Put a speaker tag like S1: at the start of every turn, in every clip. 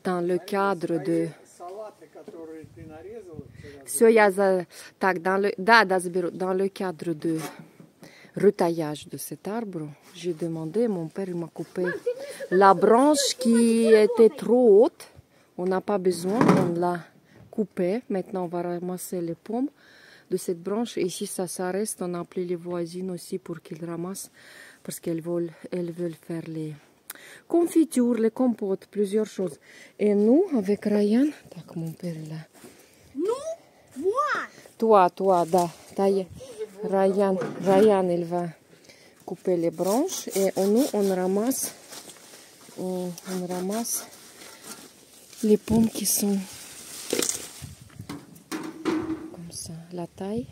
S1: Dans le cadre de... Все, я так, dans le cadre de retaillage de cet arbre, j'ai demandé, mon père m'a coupé la branche qui était trop haute. On n'a pas besoin, on l'a coupée. Maintenant, on va ramasser les pommes de cette branche. Et si ça s'arrête, on a appelé les voisines aussi pour qu'ils ramassent, parce qu'elles veulent faire les confitures, les compotes, plusieurs choses. Et nous, avec Ryan, tac, mon père là.
S2: Nous?
S1: Moi? Toi, da, taille. Ryan, il va couper les branches et nous, on ramasse les pommes qui sont comme ça, la taille.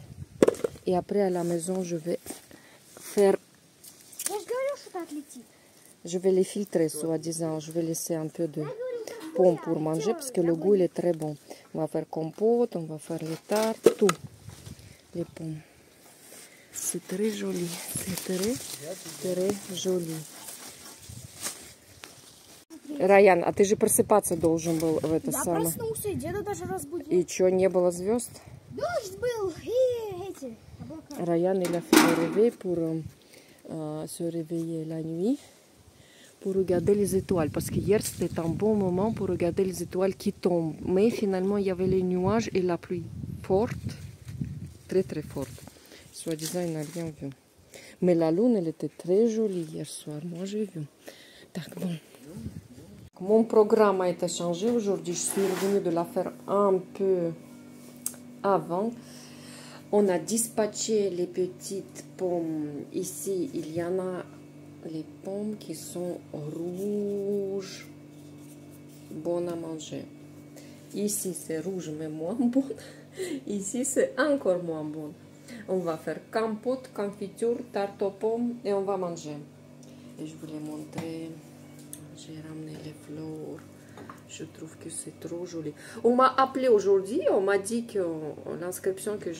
S1: Et après, à la maison, je vais faire... Je vais les filtrer, soi-disant. Je vais laisser un peu de pommes pour manger parce que le goût, il est très bon. On va faire compote, on va faire les tartes, tout. Les pommes. C'est très joli. C'est très joli. Раян, а ты же просыпаться должен был в это самое.
S2: Я проснулся, и деда даже разбудил.
S1: И что, не было звезд?
S2: Дождь был и эти облака.
S1: Ryan, il a fait le réveil pour se réveiller la nuit, pour regarder les étoiles. Parce qu'hier, c'était un bon moment pour regarder les étoiles qui tombent. Mais finalement, il y avait les nuages et la pluie forte, très très forte. Soi-disant, il n'a rien vu. Mais la lune, elle était très jolie hier soir. Moi, j'ai vu. Так, bon. Mon programme a été changé aujourd'hui. Je suis revenue de la faire un peu avant. On a dispatché les petites pommes. Ici, il y en a les pommes qui sont rouges, bonnes à manger. Ici, c'est rouge, mais moins bon. Ici, c'est encore moins bon. On va faire compote, confiture, tarte aux pommes et on va manger. Et je voulais montrer, j'ai ramené les fleurs. Je trouve que c'est trop joli. On m'a appelé aujourd'hui, on m'a dit que l'inscription que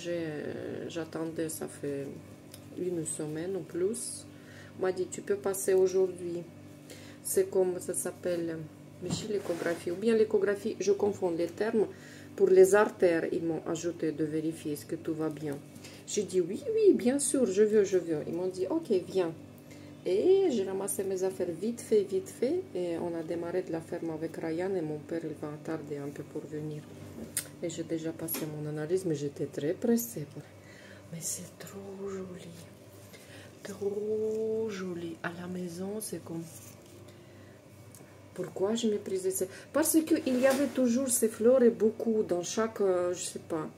S1: j'attendais, ça fait une semaine ou plus. On m'a dit, tu peux passer aujourd'hui. C'est comme ça s'appelle, l'échographie. Ou bien l'échographie, je confonds les termes. Pour les artères, ils m'ont ajouté de vérifier est-ce que tout va bien. J'ai dit, oui, bien sûr, je veux. Ils m'ont dit, ok, viens. Et j'ai ramassé mes affaires vite fait. Et on a démarré de la ferme avec Ryan et mon père, il va tarder un peu pour venir. Et j'ai déjà passé mon analyse, mais j'étais très pressée. Mais c'est trop joli. Trop joli. À la maison, c'est comme... Pourquoi je méprisais ça? Parce qu'il y avait toujours ces fleurs et beaucoup dans chaque, je sais pas,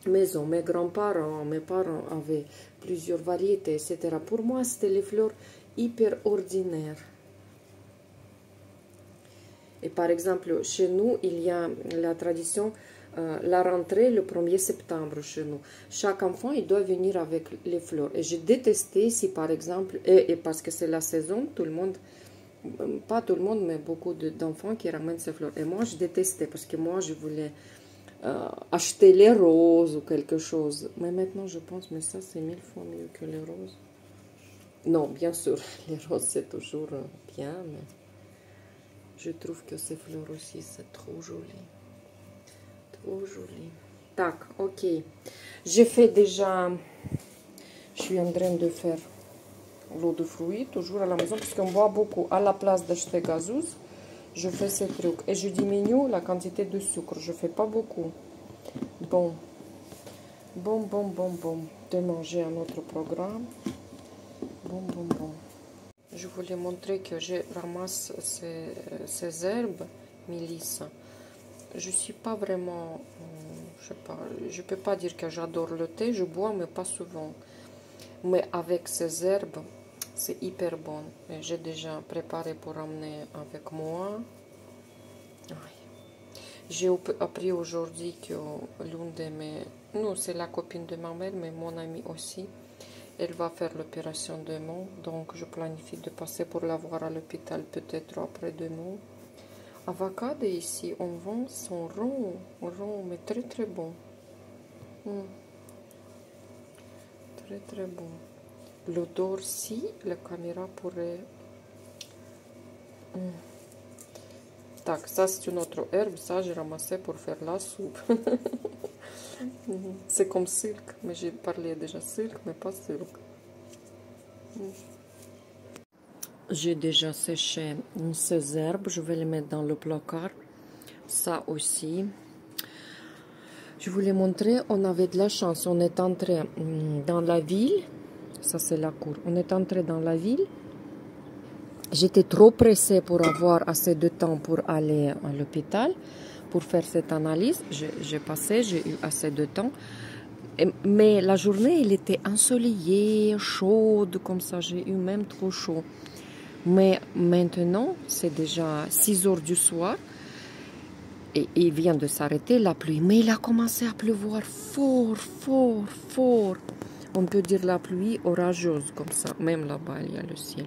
S1: maison. Mes grands-parents, mes parents avaient plusieurs variétés, etc. Pour moi, c'était les fleurs hyper ordinaires. Et par exemple, chez nous, il y a la tradition, la rentrée le 1er septembre chez nous. Chaque enfant, il doit venir avec les fleurs. Et j'ai détesté si par exemple, et parce que c'est la saison, tout le monde... Pas tout le monde, mais beaucoup d'enfants qui ramènent ces fleurs. Et moi, je détestais parce que moi, je voulais acheter les roses ou quelque chose. Mais maintenant, je pense, mais ça, c'est 1000 fois mieux que les roses. Non, bien sûr, les roses, c'est toujours bien, mais je trouve que ces fleurs aussi, c'est trop joli. Trop joli. Tac, ok. J'ai fait déjà... Je suis en train de faire... l'eau de fruits, toujours à la maison, parce qu'on boit beaucoup. À la place d'acheter gazeuse, je fais ce truc. Et je diminue la quantité de sucre. Je fais pas beaucoup. Bon. De manger un autre programme. Bon. Je voulais montrer que je ramasse ces herbes, mélissa. Je suis pas vraiment... je sais pas, je peux pas dire que j'adore le thé. Je bois, mais pas souvent. Mais avec ces herbes, c'est hyper bon. J'ai déjà préparé pour emmener avec moi. J'ai appris aujourd'hui que l'une de mes... Non, c'est la copine de ma mère, mais mon amie aussi. Elle va faire l'opération demain. Donc, je planifie de passer pour la voir à l'hôpital peut-être après demain. Avocado ici, on vend son rond, mais très très bon. Très bon. L'odeur, si la caméra pourrait Tac, ça c'est une autre herbe, ça j'ai ramassé pour faire la soupe. C'est comme cirque, mais j'ai parlé déjà cirque, mais pas cirque. J'ai déjà séché ces herbes, je vais les mettre dans le placard. Ça aussi. Je voulais montrer, on avait de la chance, on est entré dans la ville. Ça c'est la cour. On est entré dans la ville. J'étais trop pressée pour avoir assez de temps pour aller à l'hôpital, pour faire cette analyse. J'ai eu assez de temps. Mais la journée, elle était ensoleillée, chaude, comme ça. J'ai eu même trop chaud. Mais maintenant, c'est déjà 6 heures du soir. Et il vient de s'arrêter la pluie. Mais il a commencé à pleuvoir fort, fort, fort. On peut dire la pluie orageuse, comme ça. Même là-bas, il y a le ciel.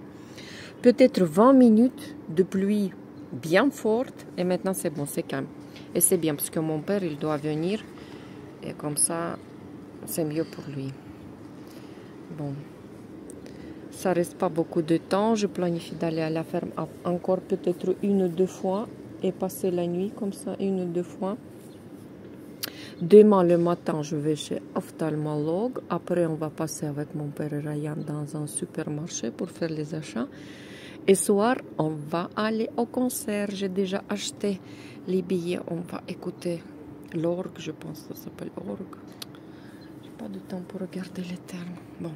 S1: Peut-être 20 minutes de pluie bien forte. Et maintenant, c'est bon, c'est calme. Et c'est bien, parce que mon père, il doit venir. Et comme ça, c'est mieux pour lui. Bon. Ça reste pas beaucoup de temps. Je planifie d'aller à la ferme encore peut-être 1 ou 2 fois. Et passer la nuit comme ça, 1 ou 2 fois. Demain le matin, je vais chez ophtalmologue. Après, on va passer avec mon père et Ryan dans un supermarché pour faire les achats. Et soir, on va aller au concert. J'ai déjà acheté les billets. On va écouter l'orgue, je pense que ça s'appelle orgue. J'ai pas de temps pour regarder les termes. Bon,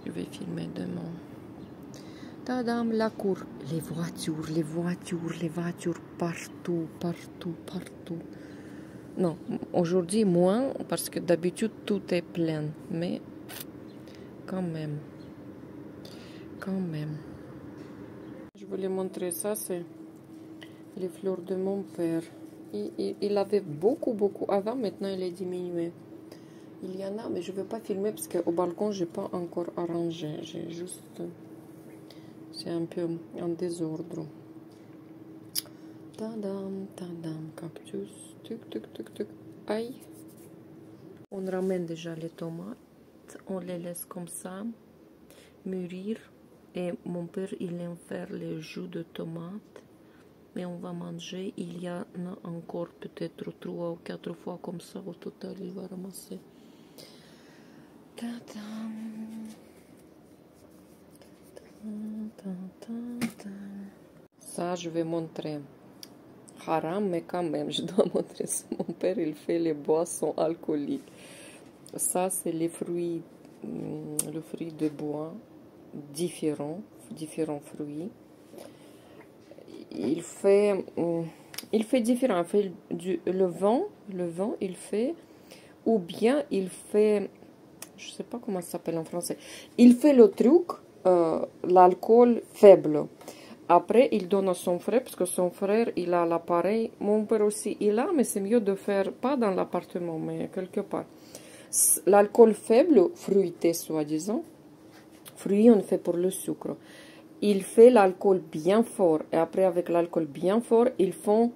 S1: je vais filmer demain. Tadam, la cour. Les voitures, les voitures, les voitures, partout, partout, partout. Non, aujourd'hui moins, parce que d'habitude tout est plein. Mais quand même. Quand même. Je voulais montrer ça, c'est les fleurs de mon père. Il avait beaucoup avant, maintenant il est diminué. Il y en a, mais je ne vais pas filmer parce qu'au balcon, je n'ai pas encore arrangé. J'ai juste... C'est un peu en désordre. Tadam, tadam, cactus. Tuc, tuc, tuc, tuc. Aïe. On ramène déjà les tomates. On les laisse comme ça mûrir. Et mon père, il aime faire les jus de tomates. Mais on va manger. Il y en a encore peut-être 3 ou 4 fois comme ça. Au total, il va ramasser. Tadam. Ça, je vais montrer. Haram, mais quand même, je dois montrer ça. Mon père, il fait les boissons alcooliques. Ça, c'est les fruits, le fruit de bois, différents fruits. Il fait différent. Il fait le vin, il fait, ou bien il fait, je sais pas comment ça s'appelle en français. Il fait le truc, l'alcool faible. Après, il donne à son frère, parce que son frère, il a l'appareil. Mon père aussi, il a, mais c'est mieux de faire, pas dans l'appartement, mais quelque part. L'alcool faible, fruité, soi-disant. Fruit, on fait pour le sucre. Il fait l'alcool bien fort. Et après, avec l'alcool bien fort, ils font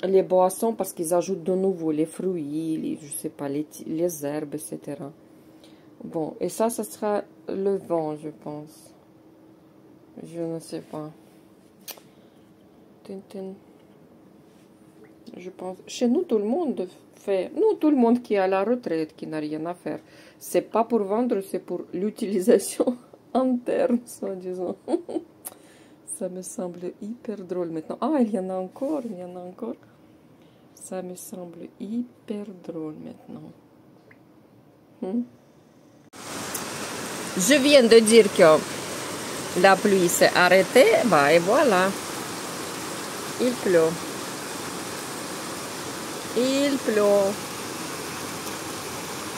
S1: les boissons, parce qu'ils ajoutent de nouveau les fruits, je sais pas, les herbes, etc. Bon, et ça sera le vin, je pense. Je ne sais pas. Tintin. Je pense. Chez nous, tout le monde fait. Nous, tout le monde qui est à la retraite, qui n'a rien à faire. C'est pas pour vendre, c'est pour l'utilisation interne, soi-disant. Ça me semble hyper drôle maintenant. Ah, il y en a encore, il y en a encore. Ça me semble hyper drôle maintenant. Je viens de dire que la pluie s'est arrêtée, bah et voilà. Il pleut. Il pleut.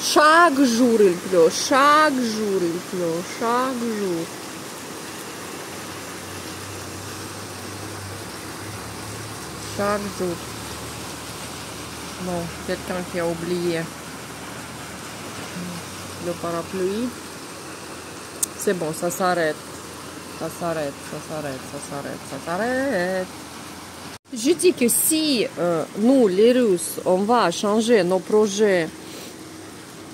S1: Chaque jour il pleut. Chaque jour il pleut. Chaque jour. Chaque jour. Bon, quelqu'un qui a oublié le parapluie. C'est bon, ça s'arrête. Ça s'arrête, ça s'arrête, ça s'arrête, ça s'arrête. Je dis que si nous, les Russes, on va changer nos projets,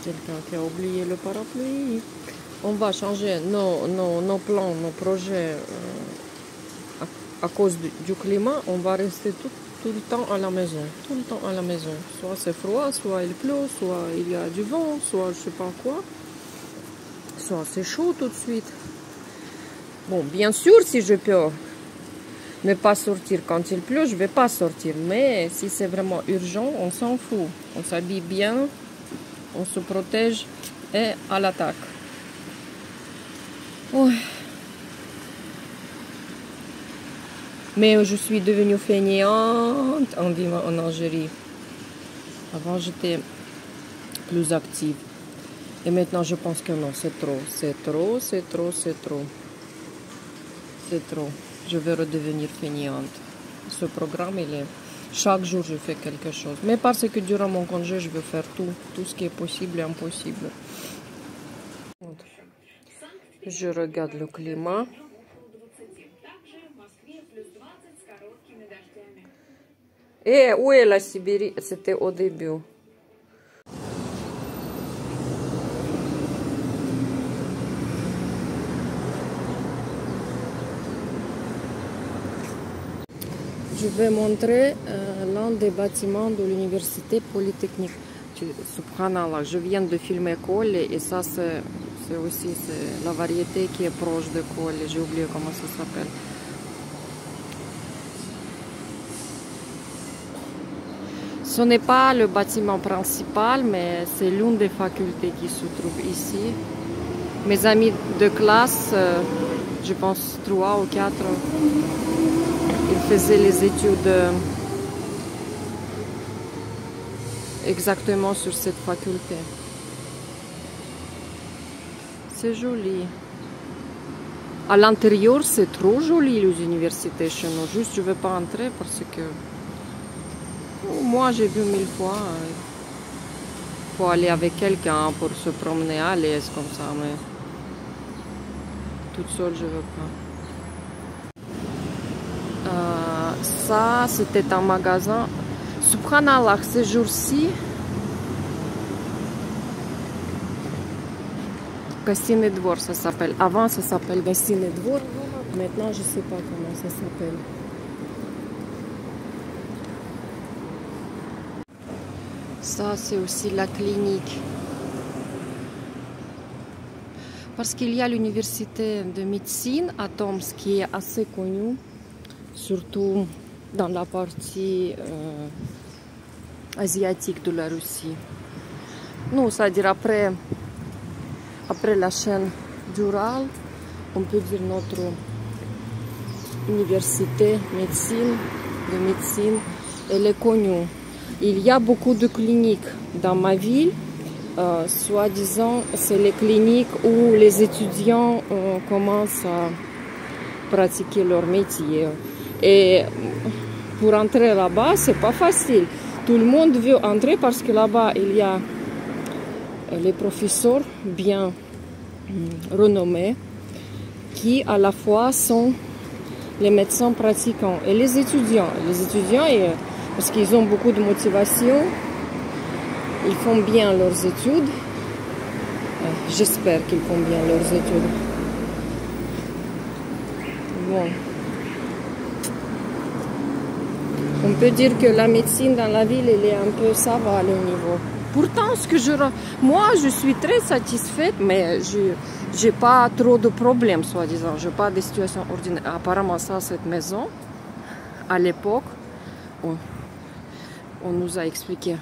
S1: quelqu'un qui a oublié le parapluie, on va changer nos plans, nos projets à cause du climat, on va rester tout le temps à la maison. Tout le temps à la maison. Soit c'est froid, soit il pleut, soit il y a du vent, soit je sais pas quoi. Soit c'est chaud tout de suite. Bon, bien sûr, si je peux ne pas sortir quand il pleut, je vais pas sortir. Mais si c'est vraiment urgent, on s'en fout. On s'habille bien, on se protège et à l'attaque. Ouais. Mais je suis devenue fainéante en vivant en Algérie. Avant, j'étais plus active. Et maintenant, je pense que non, c'est trop. C'est trop, c'est trop, c'est trop. C'est trop. Je vais redevenir fainéante. Ce programme, il est... Chaque jour, je fais quelque chose. Mais parce que durant mon congé, je veux faire tout. Tout ce qui est possible et impossible. Je regarde le climat. Et où est la Sibérie? C'était au début. Je vais montrer l'un des bâtiments de l'université polytechnique. Subhanallah, je viens de filmer Colle et ça c'est aussi la variété qui est proche de Colle. J'ai oublié comment ça s'appelle. Ce n'est pas le bâtiment principal, mais c'est l'une des facultés qui se trouve ici. Mes amis de classe, je pense 3 ou 4, ils faisaient les études exactement sur cette faculté. C'est joli. À l'intérieur, c'est trop joli les universités chez nous. Juste, je ne veux pas entrer parce que moi, j'ai vu 1000 fois. Il faut aller avec quelqu'un pour se promener à l'aise comme ça, mais toute seule, je ne veux pas. Ça, c'était un magasin. Subhanallah, ces jours-ci, Gastine Dvor, ça s'appelle. Avant, ça s'appelle Gastine Dvor. Maintenant, je ne sais pas comment ça s'appelle. Ça, c'est aussi la clinique. Parce qu'il y a l'université de médecine à Tomsk qui est assez connue, surtout dans la partie asiatique de la Russie. Nous, c'est-à-dire après la chaîne d'Ural, on peut dire notre université de médecine, elle est connue. Il y a beaucoup de cliniques dans ma ville. Soi-disant, c'est les cliniques où les étudiants commencent à pratiquer leur métier. Et pour entrer là-bas, c'est pas facile. Tout le monde veut entrer parce que là-bas, il y a les professeurs bien renommés qui, à la fois, sont les médecins pratiquants et les étudiants. Les étudiants, parce qu'ils ont beaucoup de motivation, ils font bien leurs études. J'espère qu'ils font bien leurs études. Bon. On peut dire que la médecine dans la ville, elle est un peu, ça va le niveau. Pourtant, moi, je suis très satisfaite, mais je n'ai pas trop de problèmes, soi-disant. Je n'ai pas de situation ordinaire. Apparemment, ça, cette maison, à l'époque, on nous a expliqué.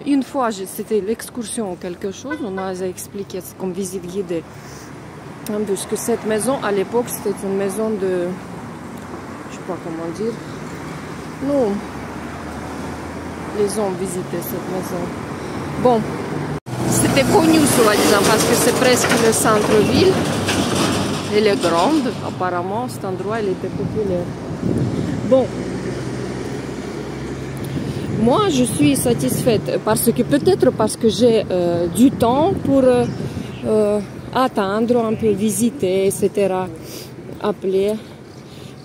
S1: Une fois, c'était l'excursion ou quelque chose, on nous a expliqué comme visite guidée. Puisque cette maison, à l'époque, c'était une maison de... Je ne sais pas comment dire. Non. Les hommes visitaient cette maison. Bon. C'était connu, soi-disant, parce que c'est presque le centre-ville. Elle est grande. Apparemment, cet endroit, il était populaire. Bon. Moi, je suis satisfaite parce que peut-être parce que j'ai du temps pour attendre, un peu visiter, etc. Appeler.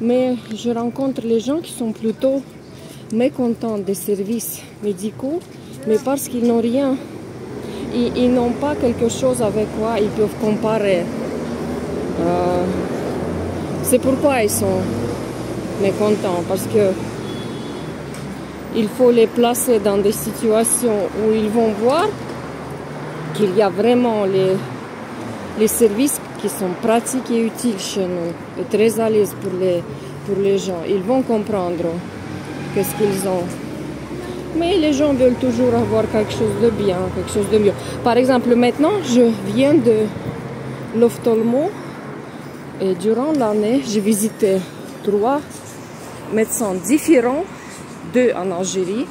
S1: Mais je rencontre les gens qui sont plutôt mécontents des services médicaux, mais parce qu'ils n'ont rien. Ils n'ont pas quelque chose avec quoi ils peuvent comparer. C'est pourquoi ils sont mécontents, parce que il faut les placer dans des situations où ils vont voir qu'il y a vraiment les services qui sont pratiques et utiles chez nous, et très à l'aise pour les gens. Ils vont comprendre qu'est-ce qu'ils ont. Mais les gens veulent toujours avoir quelque chose de bien, quelque chose de mieux. Par exemple, maintenant, je viens de l'ophtalmo et durant l'année, j'ai visité 3 médecins différents, 2 en Algérie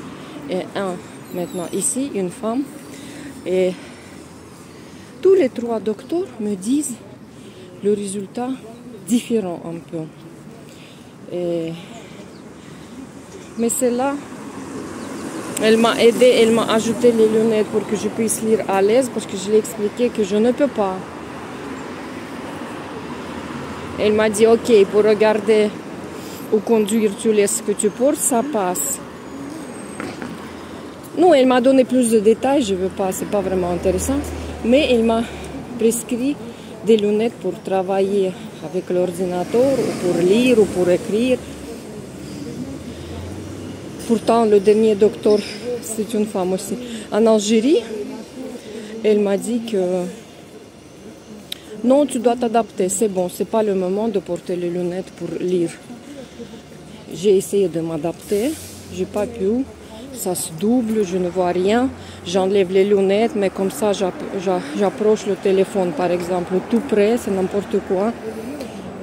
S1: et 1 maintenant ici, une femme. Et tous les 3 docteurs me disent le résultat différent un peu. Mais celle-là, elle m'a aidé, elle m'a ajouté les lunettes pour que je puisse lire à l'aise, parce que je l'ai expliqué que je ne peux pas. Elle m'a dit, ok, pour regarder ou conduire, tu laisses ce que tu portes, ça passe. Non, elle m'a donné plus de détails, je ne veux pas, c'est pas vraiment intéressant. Mais elle m'a prescrit des lunettes pour travailler avec l'ordinateur, ou pour lire, ou pour écrire. Pourtant, le dernier docteur, c'est une femme aussi. En Algérie, elle m'a dit que non, tu dois t'adapter, c'est bon, c'est pas le moment de porter les lunettes pour lire. J'ai essayé de m'adapter, j'ai pas pu, ça se double, je ne vois rien. J'enlève les lunettes, mais comme ça, j'approche le téléphone, par exemple, tout près, c'est n'importe quoi.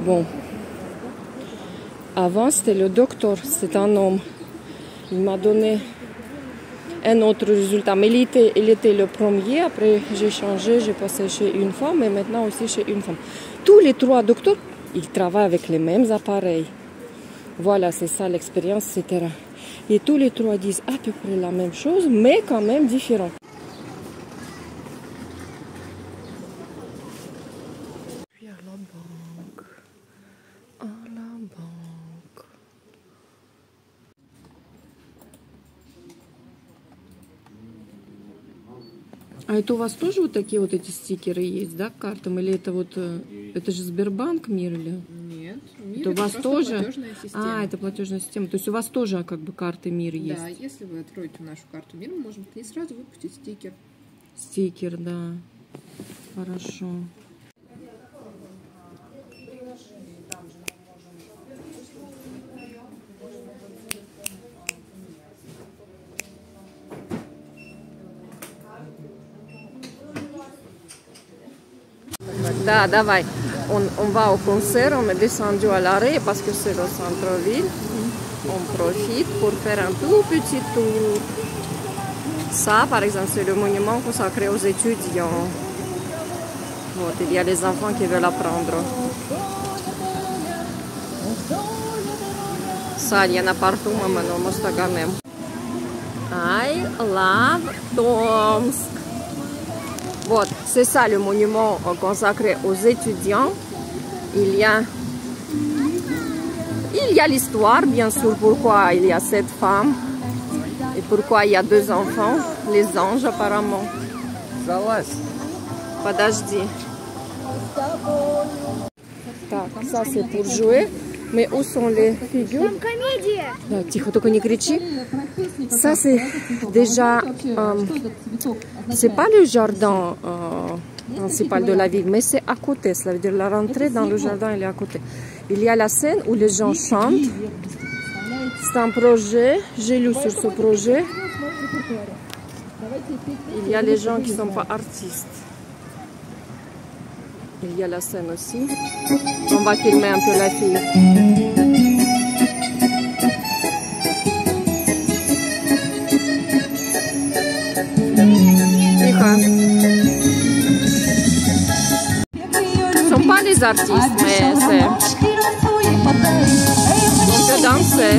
S1: Bon. Avant, c'était le docteur, c'est un homme. Il m'a donné un autre résultat, mais il était le premier. Après, j'ai changé, j'ai passé chez une femme et maintenant aussi chez une femme. Tous les 3 docteurs, ils travaillent avec les mêmes appareils. Voilà, c'est ça l'expérience, etc. Et tous les 3 disent à peu près la même chose, mais quand même différent. Puis à la banque. À la banque. А это у вас тоже вот такие вот эти стикеры есть, да, к картам? Или это вот, это же Сбербанк Мир или?
S3: Нет, Мир
S1: Это у вас тоже?
S3: платежная система.
S1: Это платежная система. То есть у вас тоже как бы карты Мир есть?
S3: Да, если вы откроете нашу карту Мир, мы можем к ней сразу выпустить стикер.
S1: Стикер, да. Хорошо. Да, давай. On va au concert, on est descendu à l'arrêt parce que c'est le centre-ville. On profite pour faire un tout petit tour. Ça, par exemple, c'est le monument consacré aux étudiants. Вот, il y a les enfants qui veulent apprendre. Ça, il y en a partout, maman, au Mostaganem. I love Tomsk. Вот, c'est ça le monument consacré aux étudiants. Il y a l'histoire, bien sûr, pourquoi il y a cette femme et pourquoi il y a 2 enfants, les anges apparemment. Подожди. Так, ça c'est pour jouer. Mais où sont les figures? Да, тихо, только не кричи. Ça c'est déjà... c'est pas le jardin principal de la ville, mais c'est à côté. Ça veut dire la rentrée dans le jardin, elle est à côté. Il y a la scène où les gens chantent. C'est un projet, j'ai lu sur ce projet. Il y a les gens qui ne sont pas artistes. Il y a la scène aussi. On va filmer un peu la fille. Ce ne sont pas des artistes, mais c'est... On peut danser.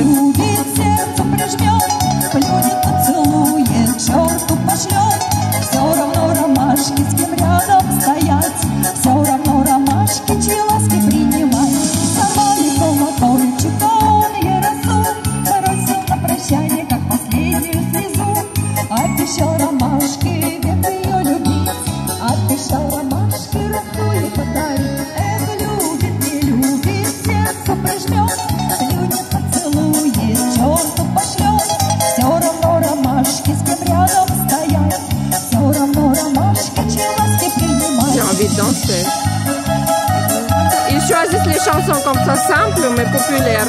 S1: maison comme ça, simple mais populaire.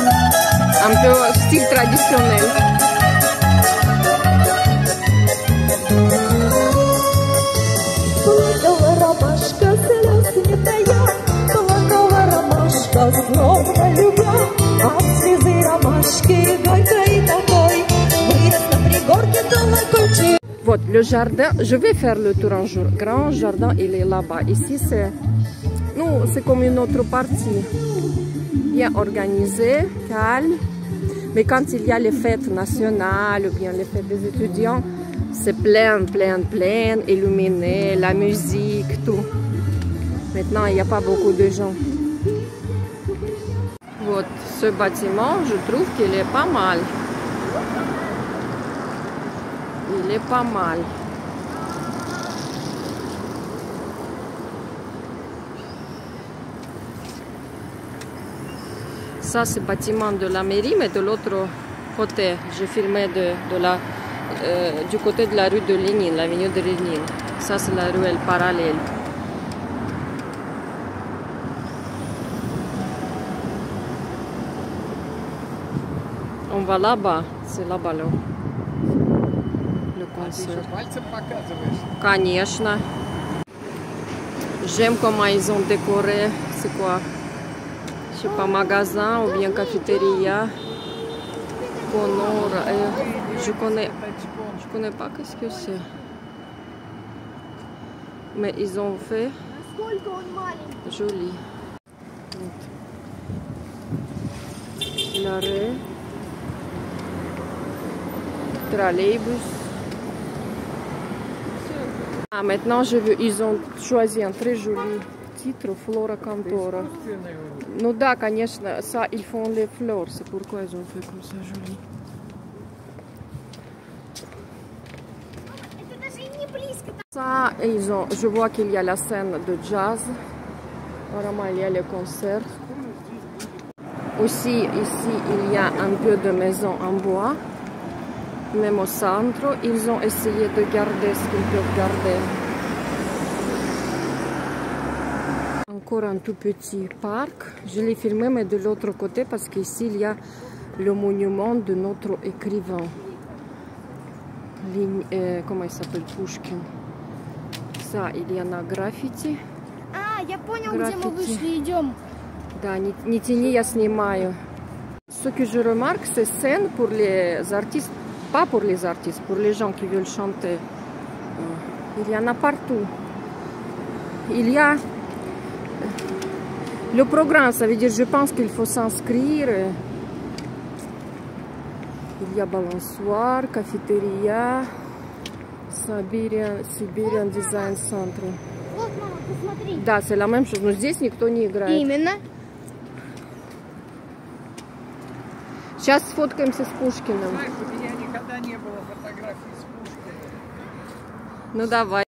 S1: Un peu style traditionnel. Вот, le jardin, je vais faire le tour un jour. Grand jardin, il est là-bas. Ici, c'est comme une autre partie. Bien organisé, calme. Mais quand il y a les fêtes nationales ou bien les fêtes des étudiants, c'est plein, illuminé, la musique, tout. Maintenant, il n'y a pas beaucoup de gens. Вот, ce bâtiment, je trouve qu'il est pas mal. Il est pas mal. Ça, c'est le bâtiment de la mairie, mais de l'autre côté. J'ai filmé du côté de la rue de Lénine, l'avenue de Lénine. Ça, c'est la ruelle parallèle. On va là-bas. C'est là-bas, là. Le concert. Конечно. J'aime comment ils ont décoré. C'est quoi? Je sais pas, magasin ou bien cafétéria. Je connais pas qu'est-ce que c'est. Mais ils ont fait joli. L'arrêt. Trolleybus. Ah, maintenant ils ont choisi un très joli titre, Flora Cantora. Ну да, конечно, ça ils font les fleurs, c'est pourquoi ils ont fait comme ça joli. Ça, je vois qu'il y a la scène de jazz. Apparemment, il y a les concerts. Aussi, ici, il y a un peu de maisons en bois. Même au centre, ils ont essayé de garder ce qu'ils peuvent garder. Encore un tout petit parc. Je l'ai filmé, mais de l'autre côté, parce qu'ici, il y a le monument de notre écrivain. Comment il s'appelle? Pushkin. Ça, il y en a graffiti.
S2: А, я понял, где мы вышли, идем.
S1: Да, не тяни, я снимаю. Ce que je remarque, c'est scène pour les artistes, pas pour les artistes, pour les gens qui veulent chanter. Il y en a partout. Il y a le programme, ça veut dire, je pense qu'il faut s'inscrire. Il y a balançoire, cafétéria, Siberian Design Center.
S2: Вот, мама, посмотри.
S1: Да, c'est la même chose, но здесь никто не играет.
S2: Именно.
S1: Сейчас сфоткаемся с Пушкиным.
S4: Знаешь, у меня никогда не было фотографий с Пушкиным.
S1: Ну давай.